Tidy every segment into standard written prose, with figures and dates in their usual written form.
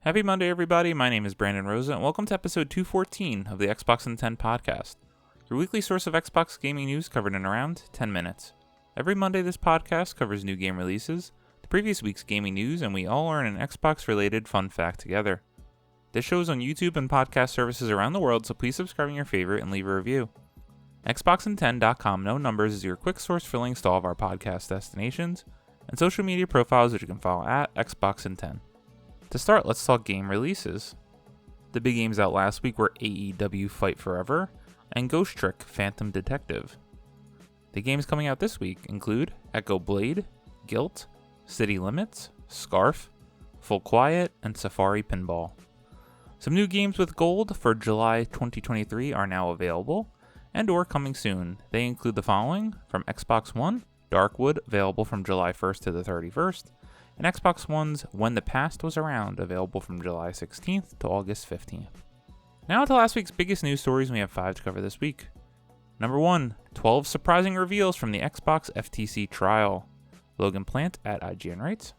Happy Monday, everybody. My name is Brandon Rosa, and welcome to episode 214 of the Xbox in 10 podcast, your weekly source of Xbox gaming news covered in around 10 minutes. Every Monday, this podcast covers new game releases, the previous week's gaming news, and we all learn an Xbox-related fun fact together. This show is on YouTube and podcast services around the world, so please subscribe in your favorite and leave a review. Xboxin10.com No Numbers is your quick source for links to all of our podcast destinations and social media profiles that you can follow at Xboxin10. To start, let's talk game releases. The big games out last week were AEW Fight Forever and Ghost Trick Phantom Detective. The games coming out this week include Echo Blade, Guilt, City Limits, Scarf, Full Quiet, and Safari Pinball. Some new games with gold for July 2023 are now available and or coming soon. They include the following: from Xbox One, Darkwood, available from July 1st to the 31st, and Xbox One's When the Past Was Around, available from July 16th to August 15th. Now to last week's biggest news stories, we have 5 to cover this week. Number 1, 12 surprising reveals from the Xbox FTC trial. Logan Plant at IGN writes,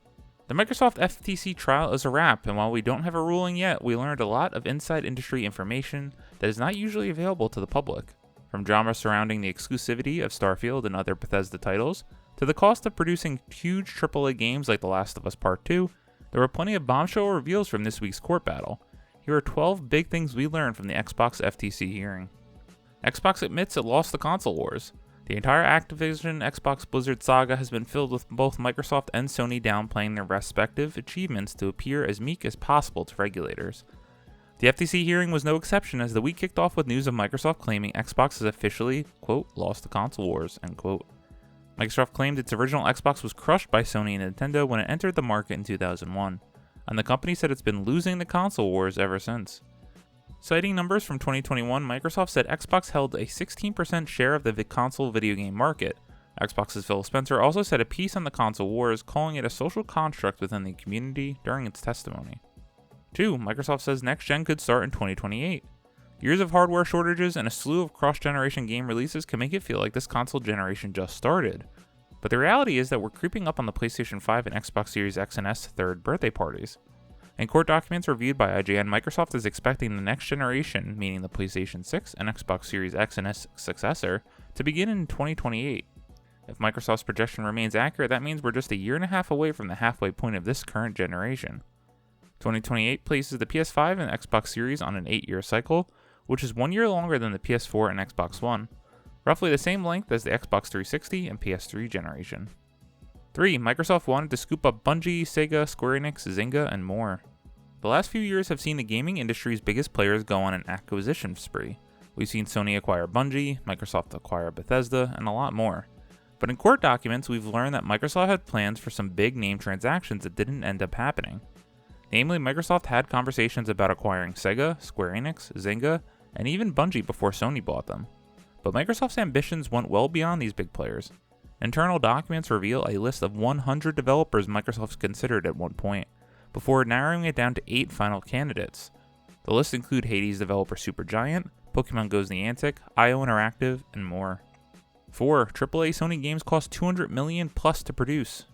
"The Microsoft FTC trial is a wrap, and while we don't have a ruling yet, we learned a lot of inside industry information that is not usually available to the public. From drama surrounding the exclusivity of Starfield and other Bethesda titles, to the cost of producing huge AAA games like The Last of Us Part 2, there were plenty of bombshell reveals from this week's court battle. Here are 12 big things we learned from the Xbox FTC hearing. Xbox admits it lost the console wars. The entire Activision Xbox Blizzard saga has been filled with both Microsoft and Sony downplaying their respective achievements to appear as meek as possible to regulators. The FTC hearing was no exception, as the week kicked off with news of Microsoft claiming Xbox has officially, quote, lost the console wars, end quote. Microsoft claimed its original Xbox was crushed by Sony and Nintendo when it entered the market in 2001, and the company said it's been losing the console wars ever since. Citing numbers from 2021, Microsoft said Xbox held a 16% share of the console video game market. Xbox's Phil Spencer also said a piece on the console wars, calling it a social construct within the community during its testimony. 2. Microsoft says next gen could start in 2028. Years of hardware shortages and a slew of cross-generation game releases can make it feel like this console generation just started. But the reality is that we're creeping up on the PlayStation 5 and Xbox Series X and S third birthday parties. In court documents reviewed by IGN, Microsoft is expecting the next generation, meaning the PlayStation 6 and Xbox Series X and S successor, to begin in 2028. If Microsoft's projection remains accurate, that means we're just a year and a half away from the halfway point of this current generation. 2028 places the PS5 and Xbox Series on an 8-year cycle, which is 1 year longer than the PS4 and Xbox One, roughly the same length as the Xbox 360 and PS3 generation. 3. Microsoft wanted to scoop up Bungie, Sega, Square Enix, Zynga, and more. The last few years have seen the gaming industry's biggest players go on an acquisition spree. We've seen Sony acquire Bungie, Microsoft acquire Bethesda, and a lot more. But in court documents, we've learned that Microsoft had plans for some big name transactions that didn't end up happening. Namely, Microsoft had conversations about acquiring Sega, Square Enix, Zynga, and even Bungie before Sony bought them. But Microsoft's ambitions went well beyond these big players. Internal documents reveal a list of 100 developers Microsoft considered at one point, before narrowing it down to 8 final candidates. The list include Hades developer Supergiant, Pokemon Go's Niantic, IO Interactive, and more. 4. AAA Sony games cost $200 million plus to produce.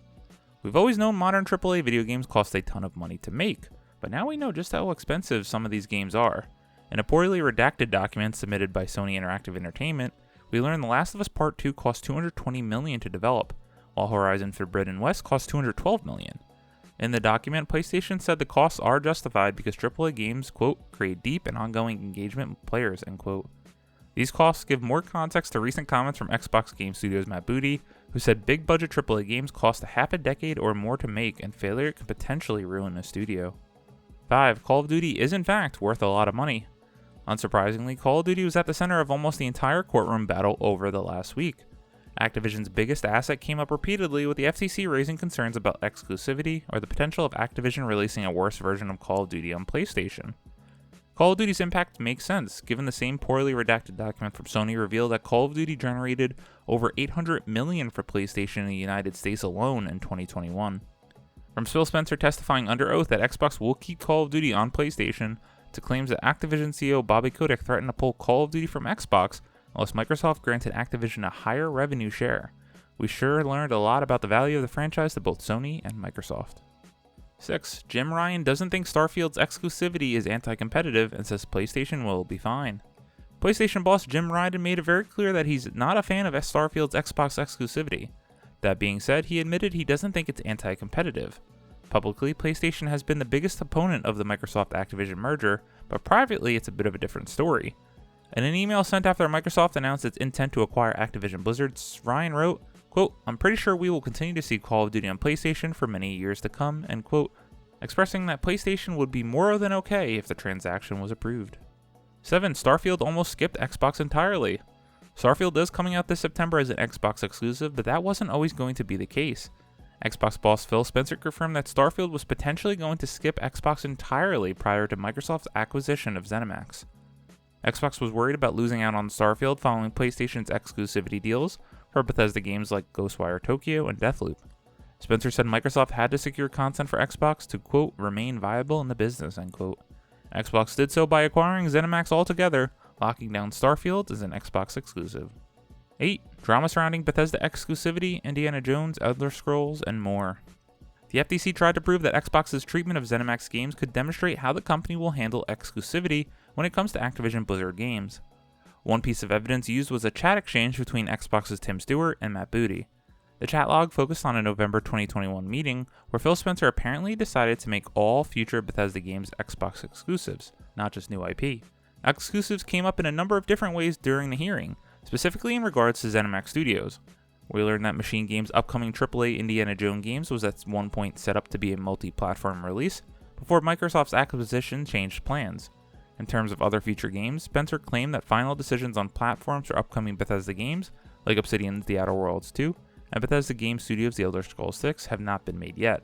We've always known modern AAA video games cost a ton of money to make, but now we know just how expensive some of these games are. In a poorly redacted document submitted by Sony Interactive Entertainment, we learned The Last of Us Part 2 cost $220 million to develop, while Horizon Forbidden West cost $212 million. In the document, PlayStation said the costs are justified because AAA games, quote, create deep and ongoing engagement with players, end quote. These costs give more context to recent comments from Xbox Game Studios' Matt Booty, who said big budget AAA games cost a half a decade or more to make, and failure can potentially ruin a studio. 5. Call of Duty is in fact worth a lot of money. Unsurprisingly, Call of Duty was at the center of almost the entire courtroom battle over the last week. Activision's biggest asset came up repeatedly, with the FTC raising concerns about exclusivity or the potential of Activision releasing a worse version of Call of Duty on PlayStation. Call of Duty's impact makes sense, given the same poorly redacted document from Sony revealed that Call of Duty generated over $800 million for PlayStation in the United States alone in 2021. From Phil Spencer testifying under oath that Xbox will keep Call of Duty on PlayStation, to claims that Activision CEO Bobby Kotick threatened to pull Call of Duty from Xbox unless Microsoft granted Activision a higher revenue share. We sure learned a lot about the value of the franchise to both Sony and Microsoft. 6. Jim Ryan doesn't think Starfield's exclusivity is anti-competitive and says PlayStation will be fine. PlayStation boss Jim Ryan made it very clear that he's not a fan of Starfield's Xbox exclusivity. That being said, he admitted he doesn't think it's anti-competitive. Publicly, PlayStation has been the biggest opponent of the Microsoft-Activision merger, but privately it's a bit of a different story. In an email sent after Microsoft announced its intent to acquire Activision Blizzard, Ryan wrote, quote, "I'm pretty sure we will continue to see Call of Duty on PlayStation for many years to come," end quote, expressing that PlayStation would be more than okay if the transaction was approved. 7. Starfield almost skipped Xbox entirely. Starfield is coming out this September as an Xbox exclusive, but that wasn't always going to be the case. Xbox boss Phil Spencer confirmed that Starfield was potentially going to skip Xbox entirely prior to Microsoft's acquisition of ZeniMax. Xbox was worried about losing out on Starfield following PlayStation's exclusivity deals for Bethesda games like Ghostwire Tokyo and Deathloop. Spencer said Microsoft had to secure content for Xbox to, quote, remain viable in the business, end quote. Xbox did so by acquiring ZeniMax altogether, locking down Starfield as an Xbox exclusive. 8. Drama surrounding Bethesda exclusivity, Indiana Jones, Elder Scrolls, and more. The FTC tried to prove that Xbox's treatment of ZeniMax games could demonstrate how the company will handle exclusivity when it comes to Activision Blizzard games. One piece of evidence used was a chat exchange between Xbox's Tim Stewart and Matt Booty. The chat log focused on a November 2021 meeting where Phil Spencer apparently decided to make all future Bethesda games Xbox exclusives, not just new IP. Exclusives came up in a number of different ways during the hearing, specifically in regards to ZeniMax Studios. We learned that Machine Games' upcoming AAA Indiana Jones games was at one point set up to be a multi-platform release, before Microsoft's acquisition changed plans. In terms of other future games, Spencer claimed that final decisions on platforms for upcoming Bethesda games, like Obsidian's The Outer Worlds 2, and Bethesda Game Studios' The Elder Scrolls 6 have not been made yet.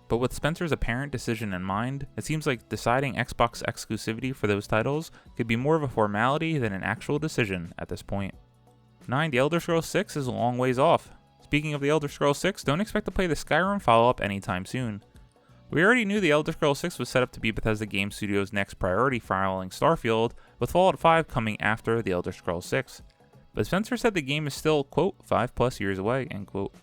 But with Spencer's apparent decision in mind, it seems like deciding Xbox exclusivity for those titles could be more of a formality than an actual decision at this point. 9. The Elder Scrolls 6 is a long ways off. Speaking of The Elder Scrolls 6, don't expect to play the Skyrim follow-up anytime soon. We already knew The Elder Scrolls 6 was set up to be Bethesda Game Studios' next priority following Starfield, with Fallout 5 coming after The Elder Scrolls 6. But Spencer said the game is still, quote, 5+ years away, end quote.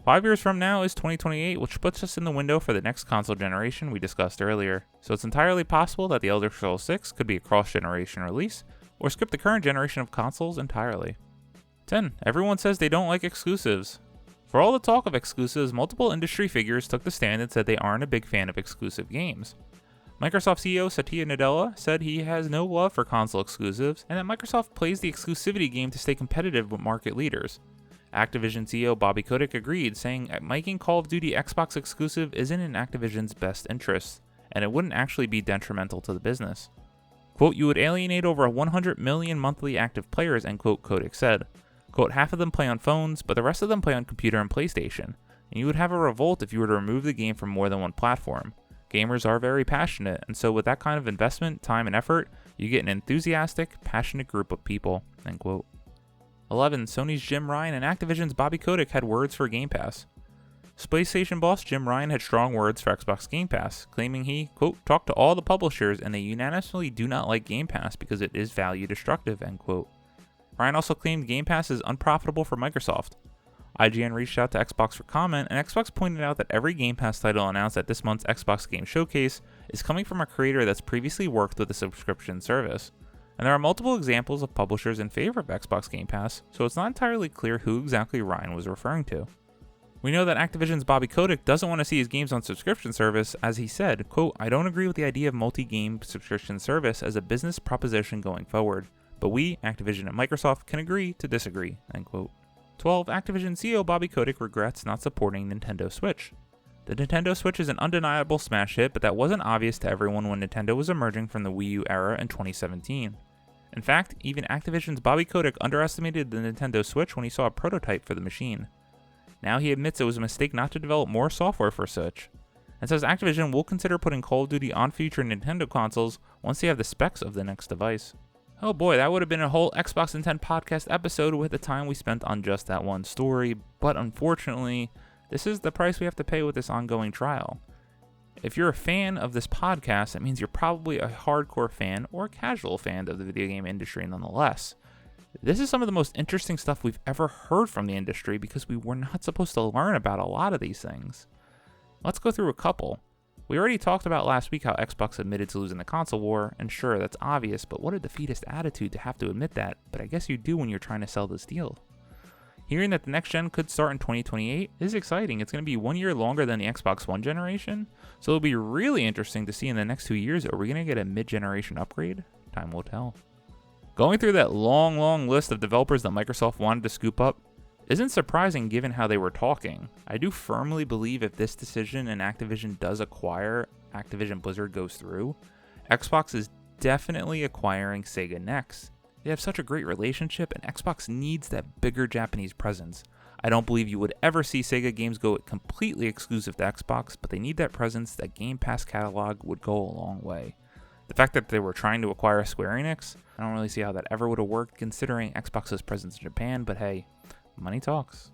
5 years from now is 2028, which puts us in the window for the next console generation we discussed earlier, so it's entirely possible that The Elder Scrolls 6 could be a cross-generation release, or skip the current generation of consoles entirely. 10. Everyone says they don't like exclusives. For all the talk of exclusives, multiple industry figures took the stand and said they aren't a big fan of exclusive games. Microsoft CEO Satya Nadella said he has no love for console exclusives, and that Microsoft plays the exclusivity game to stay competitive with market leaders. Activision CEO Bobby Kotick agreed, saying making Call of Duty Xbox exclusive isn't in Activision's best interests, and it wouldn't actually be detrimental to the business. Quote, "You would alienate over 100 million monthly active players," end quote, Kotick said. Quote, "Half of them play on phones, but the rest of them play on computer and PlayStation, and you would have a revolt if you were to remove the game from more than one platform. Gamers are very passionate, and so with that kind of investment, time, and effort, you get an enthusiastic, passionate group of people," end quote. 11. Sony's Jim Ryan and Activision's Bobby Kotick had words for Game Pass. PlayStation boss Jim Ryan had strong words for Xbox Game Pass, claiming he, quote, "talked to all the publishers and they unanimously do not like Game Pass because it is value destructive," end quote. Ryan also claimed Game Pass is unprofitable for Microsoft. IGN reached out to Xbox for comment, and Xbox pointed out that every Game Pass title announced at this month's Xbox Game Showcase is coming from a creator that's previously worked with a subscription service. And there are multiple examples of publishers in favor of Xbox Game Pass, so it's not entirely clear who exactly Ryan was referring to. We know that Activision's Bobby Kotick doesn't want to see his games on subscription service, as he said, quote, "I don't agree with the idea of multi-game subscription service as a business proposition going forward, but we, Activision and Microsoft, can agree to disagree," end quote. 12. Activision CEO Bobby Kotick regrets not supporting Nintendo Switch. The Nintendo Switch is an undeniable smash hit, but that wasn't obvious to everyone when Nintendo was emerging from the Wii U era in 2017. In fact, even Activision's Bobby Kotick underestimated the Nintendo Switch when he saw a prototype for the machine. Now he admits it was a mistake not to develop more software for Switch, and says Activision will consider putting Call of Duty on future Nintendo consoles once they have the specs of the next device. Oh boy, that would have been a whole Xbox and 10 podcast episode with the time we spent on just that one story, but unfortunately, this is the price we have to pay with this ongoing trial. If you're a fan of this podcast, that means you're probably a hardcore fan or a casual fan of the video game industry nonetheless. This is some of the most interesting stuff we've ever heard from the industry because we were not supposed to learn about a lot of these things. Let's go through a couple. We already talked about last week how Xbox admitted to losing the console war, and sure, that's obvious, but what a defeatist attitude to have to admit that, but I guess you do when you're trying to sell this deal. Hearing that the next gen could start in 2028 is exciting. It's going to be 1 year longer than the Xbox One generation, so it'll be really interesting to see in the next 2 years, are we going to get a mid-generation upgrade? Time will tell. Going through that long list of developers that Microsoft wanted to scoop up isn't surprising given how they were talking. I do firmly believe if this decision and Activision does acquire Activision Blizzard goes through, Xbox is definitely acquiring Sega next. They have such a great relationship, and Xbox needs that bigger Japanese presence. I don't believe you would ever see Sega games go completely exclusive to Xbox, but they need that presence. That Game Pass catalog would go a long way. The fact that they were trying to acquire Square Enix, I don't really see how that ever would have worked considering Xbox's presence in Japan, but hey, money talks.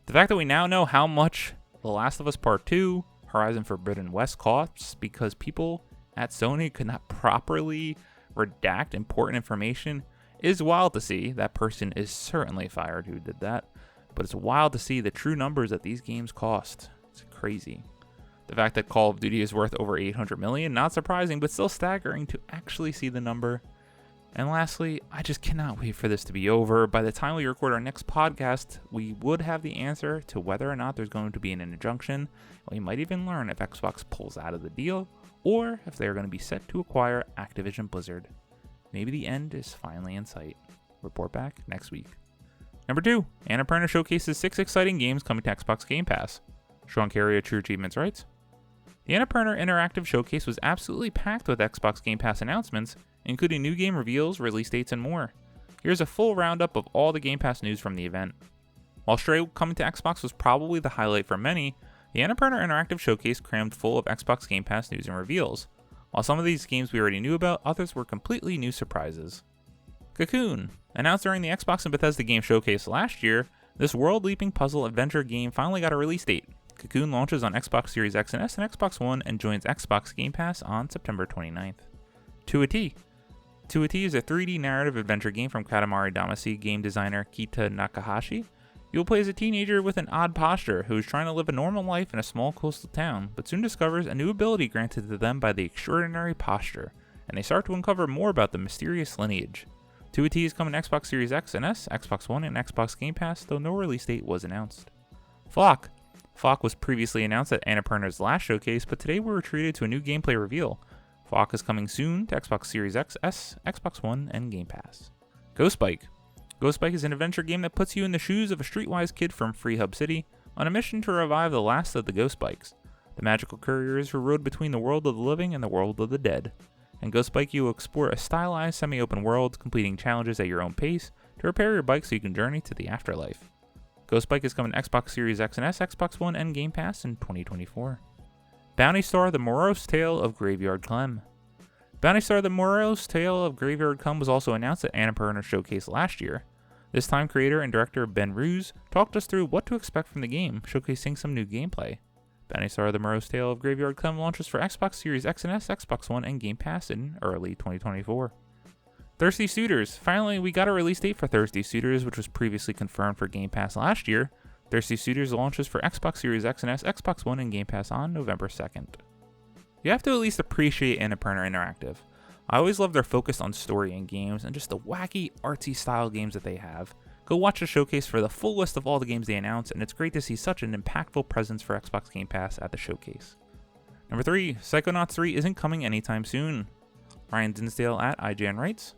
The fact that we now know how much The Last of Us Part 2, Horizon Forbidden West costs because people at Sony could not properly redact important information is wild to see. That person is certainly fired who did that, but it's wild to see the true numbers that these games cost. It's crazy. The fact that Call of Duty is worth over $800 million, not surprising, but still staggering to actually see the number. And lastly, I just cannot wait for this to be over. By the time we record our next podcast, we would have the answer to whether or not there's going to be an injunction. We might even learn if Xbox pulls out of the deal, or if they're going to be set to acquire Activision Blizzard. Maybe the end is finally in sight. Report back next week. Number 2, Annapurna showcases 6 exciting games coming to Xbox Game Pass. Sean Carey of True Achievements writes, the Annapurna Interactive Showcase was absolutely packed with Xbox Game Pass announcements, including new game reveals, release dates, and more. Here's a full roundup of all the Game Pass news from the event. While Stray coming to Xbox was probably the highlight for many, the Annapurna Interactive Showcase crammed full of Xbox Game Pass news and reveals. While some of these games we already knew about, others were completely new surprises. Cocoon. Announced during the Xbox and Bethesda Game Showcase last year, this world-leaping puzzle adventure game finally got a release date. Cocoon launches on Xbox Series X and S and Xbox One and joins Xbox Game Pass on September 29th. To a T. To a T is a 3D narrative adventure game from Katamari Damacy game designer Kita Nakahashi. You will play as a teenager with an odd posture who is trying to live a normal life in a small coastal town, but soon discovers a new ability granted to them by the extraordinary posture, and they start to uncover more about the mysterious lineage. 2AT is coming to Xbox Series X and S, Xbox One, and Xbox Game Pass, though no release date was announced. Flock. Flock was previously announced at Annapurna's last showcase, but today we were treated to a new gameplay reveal. Flock is coming soon to Xbox Series X, S, Xbox One, and Game Pass. Ghost Bike. Ghost Bike is an adventure game that puts you in the shoes of a streetwise kid from Free Hub City on a mission to revive the last of the Ghost Bikes, the magical couriers who rode between the world of the living and the world of the dead. In Ghost Bike, you will explore a stylized semi-open world, completing challenges at your own pace to repair your bike so you can journey to the afterlife. Ghost Bike is coming to Xbox Series X and S, Xbox One, and Game Pass in 2024. Bounty Star: The Morose Tale of Graveyard Clem. Bounty Star: The Morose Tale of Graveyard Clem was also announced at Annapurna Showcase last year. This time, creator and director Ben Ruse talked us through what to expect from the game, showcasing some new gameplay. Bounty Star: The Morose Tale of Graveyard Clem launches for Xbox Series X and S, Xbox One, and Game Pass in early 2024. Thirsty Suitors. Finally, we got a release date for Thirsty Suitors, which was previously confirmed for Game Pass last year. Thirsty Suitors launches for Xbox Series X and S, Xbox One, and Game Pass on November 2nd. You have to at least appreciate Annapurna Interactive. I always love their focus on story in games and just the wacky, artsy style games that they have. Go watch the showcase for the full list of all the games they announced, and it's great to see such an impactful presence for Xbox Game Pass at the showcase. Number 3, Psychonauts 3 isn't coming anytime soon. Ryan Dinsdale at IGN writes,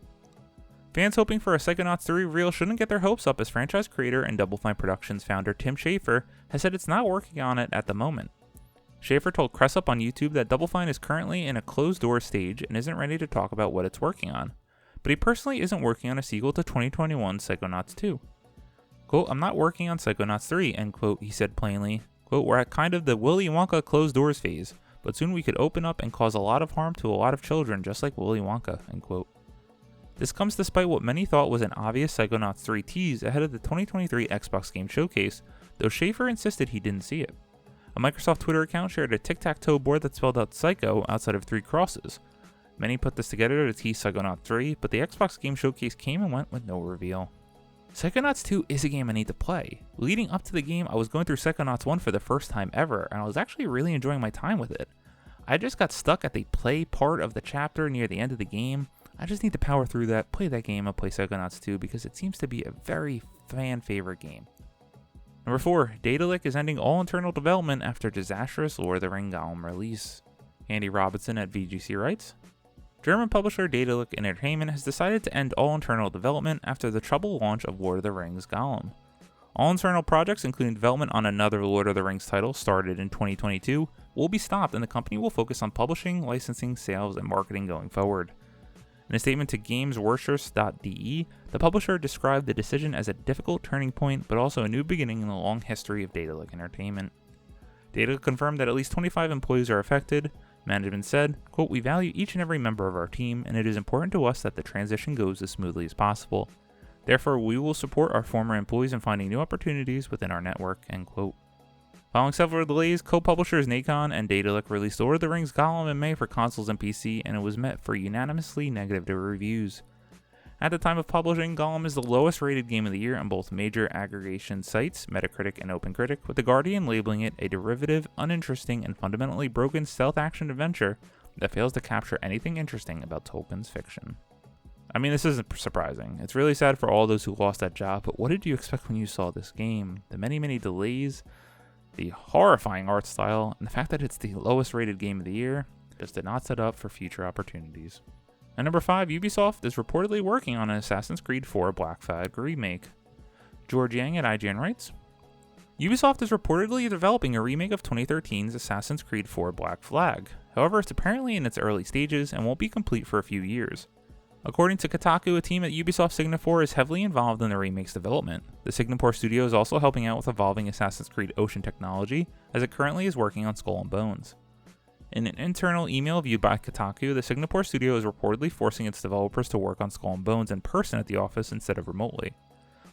fans hoping for a Psychonauts 3 reveal shouldn't get their hopes up, as franchise creator and Double Fine Productions founder Tim Schafer has said it's not working on it at the moment. Schafer told Cressup on YouTube that Double Fine is currently in a closed-door stage and isn't ready to talk about what it's working on, but he personally isn't working on a sequel to 2021's Psychonauts 2. Quote, I'm not working on Psychonauts 3, end quote, he said plainly. Quote, we're at kind of the Willy Wonka closed doors phase, but soon we could open up and cause a lot of harm to a lot of children just like Willy Wonka, end quote. This comes despite what many thought was an obvious Psychonauts 3 tease ahead of the 2023 Xbox Game Showcase, though Schafer insisted he didn't see it. A Microsoft Twitter account shared a tic-tac-toe board that spelled out Psycho outside of 3 crosses. Many put this together to tease Psychonauts 3, but the Xbox Game Showcase came and went with no reveal. Psychonauts 2 is a game I need to play. Leading up to the game, I was going through Psychonauts 1 for the first time ever, and I was actually really enjoying my time with it. I just got stuck at the play part of the chapter near the end of the game. I just need to power through that, play that game, and play Psychonauts 2 because it seems to be a very fan-favorite game. Number 4, Daedalic is ending all internal development after disastrous Lord of the Ring Golem release. Andy Robinson at VGC writes, German publisher Daedalic Entertainment has decided to end all internal development after the troubled launch of Lord of the Rings Golem. All internal projects, including development on another Lord of the Rings title started in 2022, will be stopped and the company will focus on publishing, licensing, sales, and marketing going forward. In a statement to GamesWorkshop.de, the publisher described the decision as a difficult turning point, but also a new beginning in the long history of Daedalic Entertainment. Daedalic confirmed that at least 25 employees are affected. Management said, quote, "We value each and every member of our team, and it is important to us that the transition goes as smoothly as possible. Therefore, we will support our former employees in finding new opportunities within our network," end quote. Following several delays, co-publishers Nacon and Daedalic released Lord of the Rings Golem in May for consoles and PC, and it was met for unanimously negative reviews. At the time of publishing, Golem is the lowest rated game of the year on both major aggregation sites, Metacritic and OpenCritic, with The Guardian labeling it a derivative, uninteresting, and fundamentally broken stealth action adventure that fails to capture anything interesting about Tolkien's fiction. I mean, this isn't surprising. It's really sad for all those who lost that job, but what did you expect when you saw this game? The many delays, the horrifying art style, and the fact that it's the lowest rated game of the year just did not set up for future opportunities. At number 5, Ubisoft is reportedly working on an Assassin's Creed 4 Black Flag remake. George Yang at IGN writes, Ubisoft is reportedly developing a remake of 2013's Assassin's Creed 4 Black Flag. However, it's apparently in its early stages and won't be complete for a few years. According to Kotaku, a team at Ubisoft Singapore is heavily involved in the remake's development. The Singapore studio is also helping out with evolving Assassin's Creed Ocean technology, as it currently is working on Skull and Bones. In an internal email viewed by Kotaku, the Singapore studio is reportedly forcing its developers to work on Skull and Bones in person at the office instead of remotely.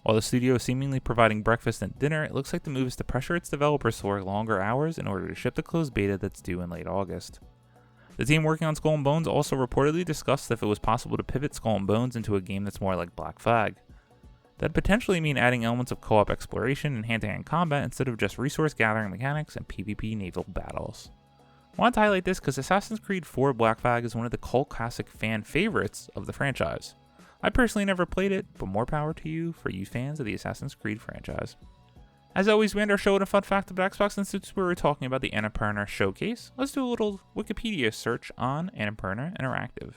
While the studio is seemingly providing breakfast and dinner, it looks like the move is to pressure its developers to work longer hours in order to ship the closed beta that's due in late August. The team working on Skull and Bones also reportedly discussed if it was possible to pivot Skull and Bones into a game that's more like Black Flag. That'd potentially mean adding elements of co-op exploration and hand-to-hand combat instead of just resource gathering mechanics and PvP naval battles. I wanted to highlight this because Assassin's Creed 4 Black Flag is one of the cult classic fan favorites of the franchise. I personally never played it, but more power to you for you fans of the Assassin's Creed franchise. As always, we end our show with a fun fact about Xbox, and since we were talking about the Annapurna Showcase, let's do a little Wikipedia search on Annapurna Interactive.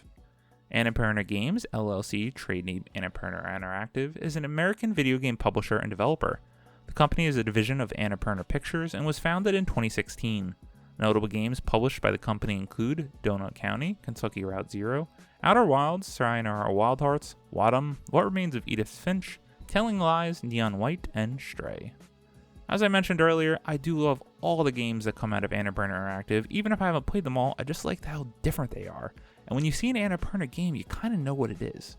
Annapurna Games, LLC, trade name Annapurna Interactive, is an American video game publisher and developer. The company is a division of Annapurna Pictures and was founded in 2016. Notable games published by the company include Donut County, Kentucky Route Zero, Outer Wilds, Sayonara Wild Hearts, Wadham, What Remains of Edith Finch, Telling Lies, Neon White, and Stray. As I mentioned earlier, I do love all the games that come out of Annapurna Interactive. Even if I haven't played them all, I just like how different they are. And when you see an Annapurna game, you kind of know what it is.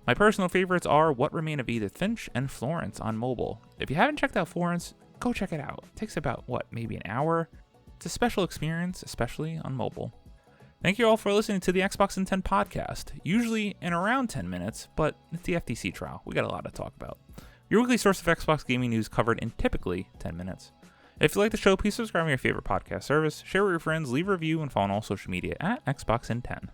My personal favorites are What Remains of Edith Finch and Florence on mobile. If you haven't checked out Florence, go check it out. It takes about, maybe an hour? It's a special experience, especially on mobile. Thank you all for listening to the Xbox in 10 podcast. Usually in around 10 minutes, but it's the FTC trial. We got a lot to talk about. Your weekly source of Xbox gaming news covered in typically 10 minutes. If you like the show, please subscribe to your favorite podcast service, share with your friends, leave a review, and follow on all social media at Xbox in 10.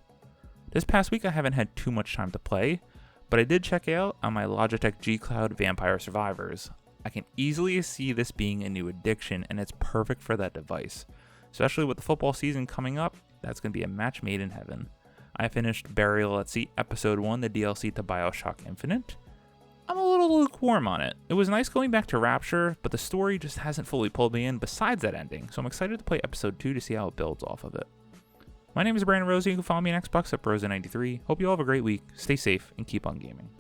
This past week I haven't had too much time to play, but I did check out on my Logitech G Cloud Vampire Survivors. I can easily see this being a new addiction, and it's perfect for that device. Especially with the football season coming up, that's going to be a match made in heaven. I finished Burial at Sea Episode 1, the DLC to Bioshock Infinite. I'm a little lukewarm on it. It was nice going back to Rapture, but the story just hasn't fully pulled me in besides that ending, so I'm excited to play Episode 2 to see how it builds off of it. My name is Brandon Rosa. You can follow me on Xbox at Rosa93. Hope you all have a great week, stay safe, and keep on gaming.